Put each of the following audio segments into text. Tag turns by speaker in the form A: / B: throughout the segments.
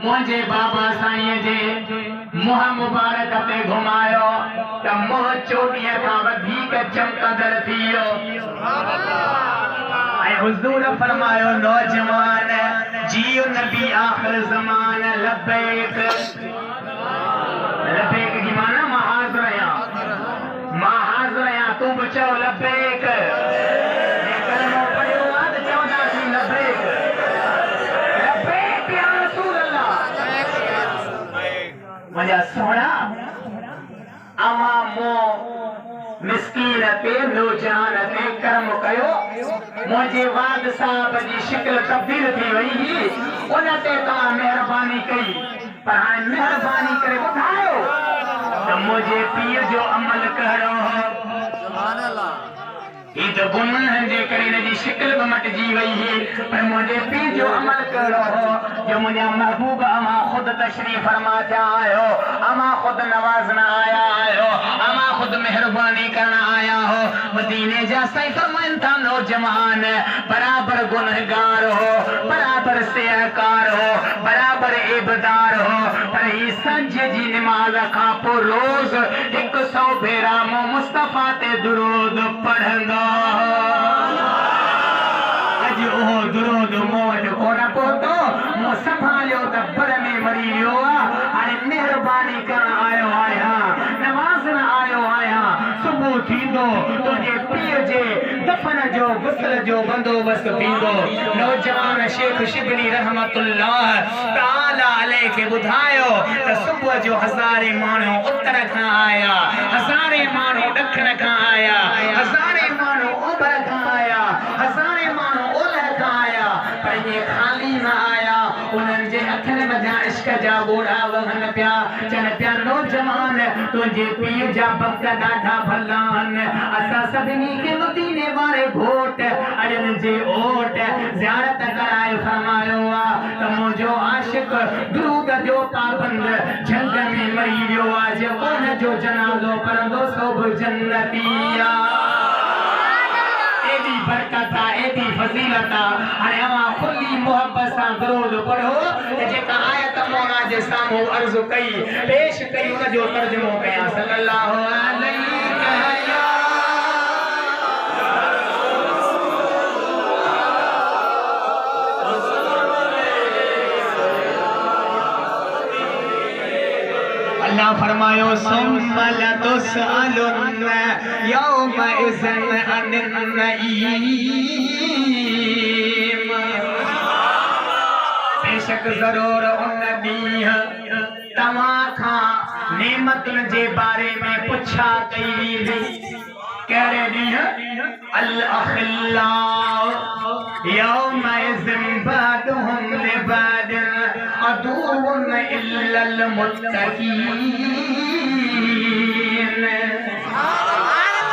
A: मुझे बाबा साईं जे मुह मुबारक पे घुमायो त मुह चोटीअ खां वधीक चमकंदड़ थी वियो। ऐं हुज़ूर फरमायो नौजवान जियो नबी आख़िर ज़मान लबैक। लबैक की माना मां हाज़िर आहियां तूं बि चओ लबैक। कलमो पढ़ियो आहे त चवंदासीं लबैक लबैक या रसूल अल्लाह। मुंहिंजा सोना अवां मूं मिस्कीन ते नौजवान ते कर्म कयो। मुझे वाद साहब जी शिकल तब्दील थी वही ही उन ते तव्हां मेहरबानी कई पर हाणे मेहरबानी करे ॿुधायो त मुझे पीउ जो अमल कहिड़ो हो। ही तो गुनाहनि जे करे हिन जी शिकल बि मटिजी वई हुई पर मुंहिंजे पीउ जो अमल कहिड़ो हो जो मुंहिंजा महबूब अमां ख़ुदि तशरीफ़ फरमा थिया आहियो। अमां ख़ुदि नवाज़ण आया आहियो। अमां ख़ुदि मेहरबानी करण आया हो। मदीने जा साईं फरमाइनि था नौजवान बराबर गुनहगार हो बराबर सेहकार हो बराबर इबादत हो पर ही संझ जी नमाज खां पोइ रोज़ 100 भेरा मुस्तफ़ा ते दुरूद पढ़ंदा। अज उहो दुरूद मूं वटि कोन पहुतो मूं संभालियो त बर में मरी वियो आहे। हाणे मेहरबानी करण आयो आहियां नवाज़ण आयो आहियां। सुबुह थींदो तुंहिंजे पीउ जे दफ़न जो गुस्ल जो बंदोबस्त थींदो। नौजवान शेख शिबली रहमतुल्लाह ताला अलैह खे ॿुधायो त सुबुह जो हज़ारे माण्हू उत्तर खां आया हज़ारे माण्हू ॾखण खां आया हज़ारे माण्हू ओभर खां आया हज़ारे माण्हू ओलह खां आया पर ये खाली न आया। उन्हनि जे अखियुनि मथां इश्क जा ॻोढ़ा वहनि पिया चवनि पिया नौजवान तुंहिंजे पीउ जा वक़्त ॾाढा भला आहिनि। असां सभिनी खे मदीने वारे घोट अड़नि जे ओट ज़ियारत कराए फरमायो आहे त मुंहिंजो आशिक दुरूद जो पाबंद जंग में मरी वियो आहे जेको हुन जो जनाज़ो पढ़ंदो सो बि जन्नती आहे। एडी बरकत आहे एडी फज़ीलत आहे। हाणे अवां खुली मोहब्बत सां दुरूद पढ़ो त जेका आयत मौला जे साम्हूं अर्ज़ कई पेश कई उन जो तर्जुमो कयां सल्लल्लाहु अलैहि अल्लाह फरमायो सुम्मा लतुसअलुन्न यौमइज़िन अनिन नईम। बेशक ज़रूर उन ॾींहुं तव्हां खां नेमतुनि जे बारे में पुछा कई वेंदी। कहिड़े ॾींहुं अल अख़िल्लाउ यौमइज़िन बअदुहुम लिबअदिन अदुव्वुन इल्लल मुत्तक़ीन।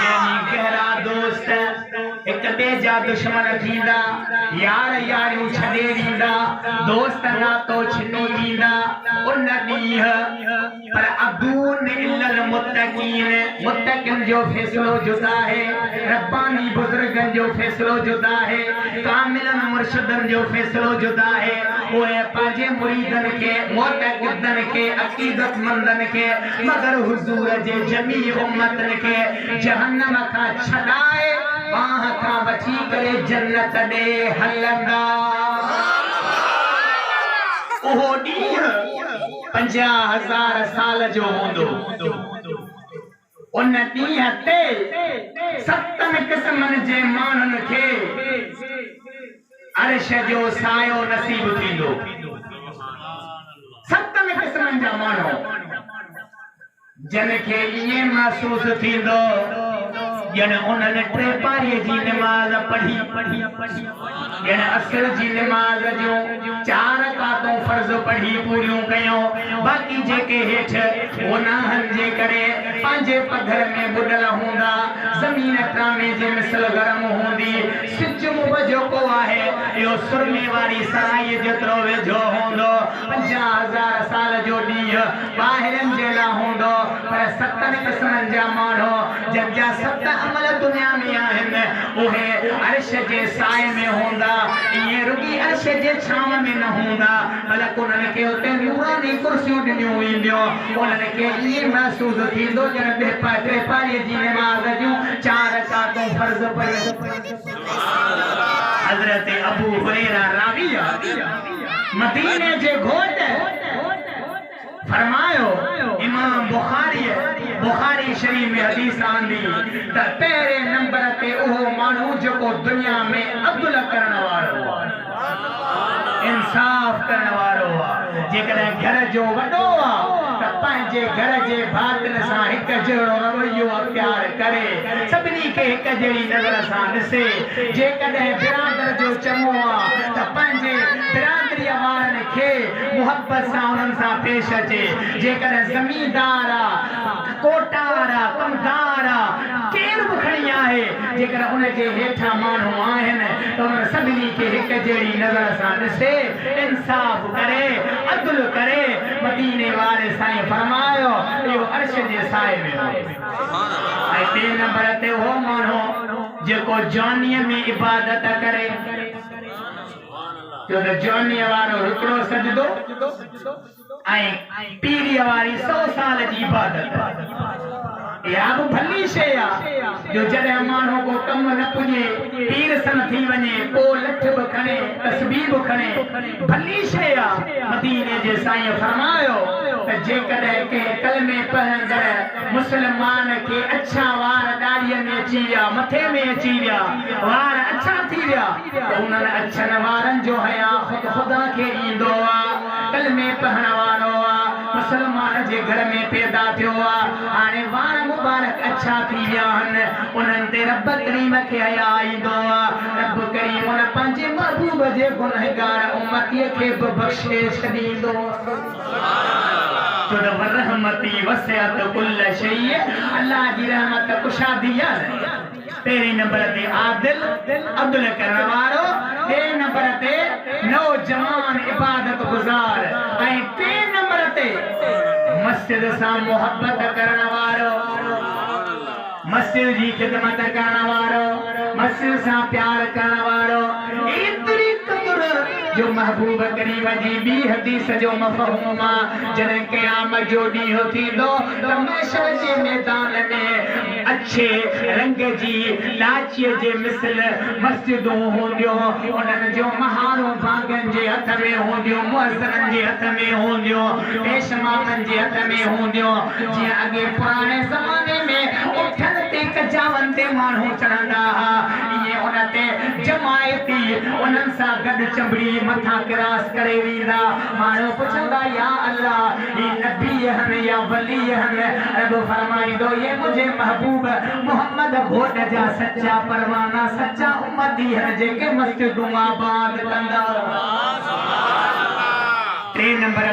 A: यानी गहरा दोस्त एक ॿिए जा दुश्मन थींदा यार यारियूं छॾे ॾींदा दोस्त नातो छिनी ॾींदा उन ॾींहुं पर अदुव्वुन इल्लल मुत्तक़ीन। मुत्तक़िन जो फ़ैसिलो जुदा है रब्बानी बुज़ुर्गनि जो फ़ैसिलो जुदा है कामिलन मुर्शिदनि जो फ़ैसिलो जुदा है। उहे पंहिंजे मुरीदनि खे मुतक़िदनि खे अक़ीदतमंदनि खे मगर हुज़ूर जे जमी उम्मतनि खे जहन्नम खां छॾाए बाह खां वठी करे जन्नत ॾे हलंदा। उहो ॾींहुं 50,000 साल जो हूंदो। उन ॾींहुं ते 7 क़िस्मनि जे माण्हुनि खे अर्श जो सायो नसीब थींदो। 7 क़िस्मनि जा माण्हू जिन खे ईअं महसूस थींदो ॼण उन्हनि टे पारीअ जी नमाज़ पढ़ी ॼण असर जी नमाज़ जूं 4 रकातूं फ़र्ज़ पढ़ी पूरियूं कयूं बाक़ी जेके हेठि गुनाहनि जे करे पंहिंजे पधर में बुॾल हूंदा ज़मीन तामे जे मिसल गरम हूंदी सिज मुब जेको आहे इहो सुरमे वारी सराई जेतिरो वेझो हूंदो। 50,000 साल जो ॾींहुं ॿाहिरनि जे लाइ हूंदो पर 7 क़िस्मनि जा माण्हू जंहिंजा 7 अमल दुनिया में आहिनि उहे अर्श जे साए में हूंदा। इहे रुकी अर्श जे छाव में न हूंदा बल्कि उन्हनि खे उते नूरानी कुर्सियूं ॾिनियूं वेंदियूं उन्हनि खे ईअं महसूस थींदो ॼण टे पारीअ जी नमाज़ जूं 4 रकातूं फर्ज़ पढ़ियूं। हज़रत अबू हुरैरा रावी मदीने जे घोट फरमायो इमाम बुखारी शरीफ में हदीस आंदी त पहिरे नंबर ते उहो माण्हू जेको दुनिया में अदल करण वारो इंसाफ करण वारो जेकॾहिं घर जो वॾो त पंहिंजे घर जे भातियुनि सां हिकु जहिड़ो रवैयो अख़्तियार करे सभिनी खे हिकु जहिड़ी नज़र सां ॾिसे जेकॾहिं बिरादर जो चङो त पंहिंजे बिरादरीअ वारनि खे मुहबत सां उन्हनि सां पेश अचे जेकॾहिं ज़मींदार कोटार कमदार केर बि खणी आहे जेकॾहिं उनजे हेठां माण्हू आहिनि त उन्हनि सभिनी खे हिकु जहिड़ी नज़र सां ॾिसे इंसाफ करे अदल करे मदीने वारे साईं फरमायो इहो अर्श जे साए में हो। ऐं 3 नंबर ते उहो माण्हू जेको जवानीअ में इबादत करे जो त जवानीअ वारो हिकिड़ो सजदो ऐं पीरीअ वारी 100 साल जी इबादत या बि भली शइ आहे जो जॾहिं माण्हू को कमु न पुॼे पीर सन थी वञे पोइ लठ बि खणे तस्बीह बि खणे भली शइ आहे। मदीने जे साईं फरमायो त जेकॾहिं कंहिं कलमे पढ़ंदड़ मुस्लमान खे अछा वार ॾाढ़ीअ में अची विया मथे में अची विया वार अछा थी विया त उन्हनि अछनि वारनि जो हया ख़ुदा खे ईंदो आहे कलमे पढ़ण वारो मुसलमान जे घर में पैदा थियो हाणे वार मुबारक अच्छा थी विया आहिनि उन्हनि ते रब करीम खे हया ईंदो रब करीम उन पंहिंजे महबूब जे गुनहगार उम्मतीअ खे बि बख़्शे छॾींदो छो त रहमती वसिअत कुल शइ अल्लाह जी रहमत कुशादी आहे। पहिरें नंबर ते आदिल अदल करण वारो 2 नंबर ते नौजवान इबादत गुज़ार ऐं 3 नंबर ते मस्जिद सां मोहब्बत करण वारो मस्जिद जी खिदमत करण वारो मस्जिद सां प्यार करण वारो एतिरी क़दुर जो महबूब करीम जी ॿी हदीस जो मफ़हूम जॾहिं क़यामत जो ॾींहुं थींदो त महशर जे मैदान में अच्छे रंग जी लाचीअ जे मिसल मस्जिदूं हूंदियूं उन्हनि जो महारूं भाङनि जे हथ में हूंदियूं मुअज़्ज़िननि जे हथ में हूंदियूं पेशमामनि जे हथ में हूंदियूं जीअं अॻे पुराणे ज़माने में उठनि ते कजावनि ते माण्हू चढ़ंदा हुआ ईअं उन ते जमायती उन्हनि सां गॾु चंबड़ी मथां क्रॉस करे वेंदा माण्हू पुछंदा या अल्लाह ही नबी आहिनि या वली आहिनि रब फरमाईंदो ये मुंहिंजे महबूब मोहम्मद घोट जा सच्चा परवाना सच्चा उम्मती आहिनि जेके मस्जिदूं आबाद कंदा। 3 नंबर